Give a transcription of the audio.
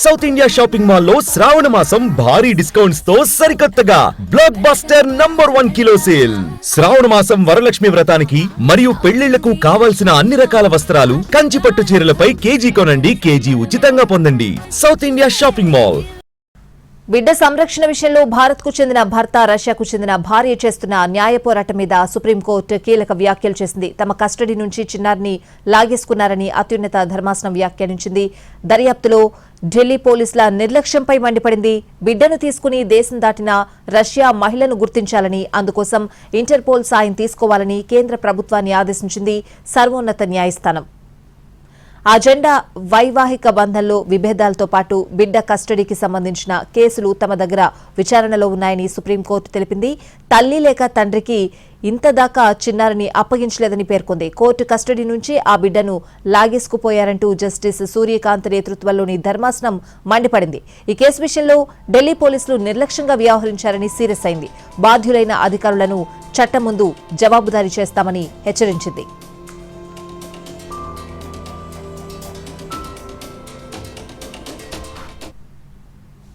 South India shopping mall లో శ్రావణ మాసం భారీ డిస్కౌంట్స్ తో సరికొత్తగా blockbuster number 1 kilo sale. శ్రావణ మాసం వరలక్ష్మి వ్రతానికి మరియు పెళ్లిళ్లకు కావాల్సిన అన్ని రకాల వస్త్రాలు, కంచి పట్టు చీరలపై కేజీ కొనండి, కేజీ ఉచితంగా పొందండి. South India shopping mall. బిడ్డ సంరక్షణ విషయంలో భారత్కు చెందిన భర్త, రష్యాకు చెందిన భార్య చేస్తున్న న్యాయ పోరాటం మీద సుప్రీంకోర్టు కీలక వ్యాఖ్యలు చేసింది. తమ కస్టడీ నుంచి చిన్నారిని లాగేసుకున్నారని అత్యున్నత ధర్మాసనం వ్యాఖ్యానించింది. దర్యాప్తులో ఢిల్లీ పోలీసుల నిర్లక్ష్యంపై మండిపడింది. బిడ్డను తీసుకుని దేశం దాటిన రష్యా మహిళను గుర్తించాలని, అందుకోసం ఇంటర్పోల్ సాయం తీసుకోవాలని కేంద్ర ప్రభుత్వాన్ని ఆదేశించింది సర్వోన్నత న్యాయస్థానం. అజెండా వైవాహిక బంధంలో విభేదాలతో పాటు బిడ్డ కస్టడీకి సంబంధించిన కేసులు తమ దగ్గర విచారణలో ఉన్నాయని సుప్రీంకోర్టు తెలిపింది. తల్లి లేక తండ్రికి ఇంతదాకా చిన్నారిని అప్పగించలేదని పేర్కొంది. కోర్టు కస్టడీ నుంచి ఆ బిడ్డను లాగేసుకుపోయారంటూ జస్టిస్ సూర్యకాంత్ నేతృత్వంలోని ధర్మాసనం మండిపడింది. ఈ కేసు విషయంలో ఢిల్లీ పోలీసులు నిర్లక్ష్యంగా వ్యవహరించారని సీరియస్ అయింది. బాధ్యులైన అధికారులను చట్టం ముందు జవాబుదారీ చేస్తామని హెచ్చరించింది.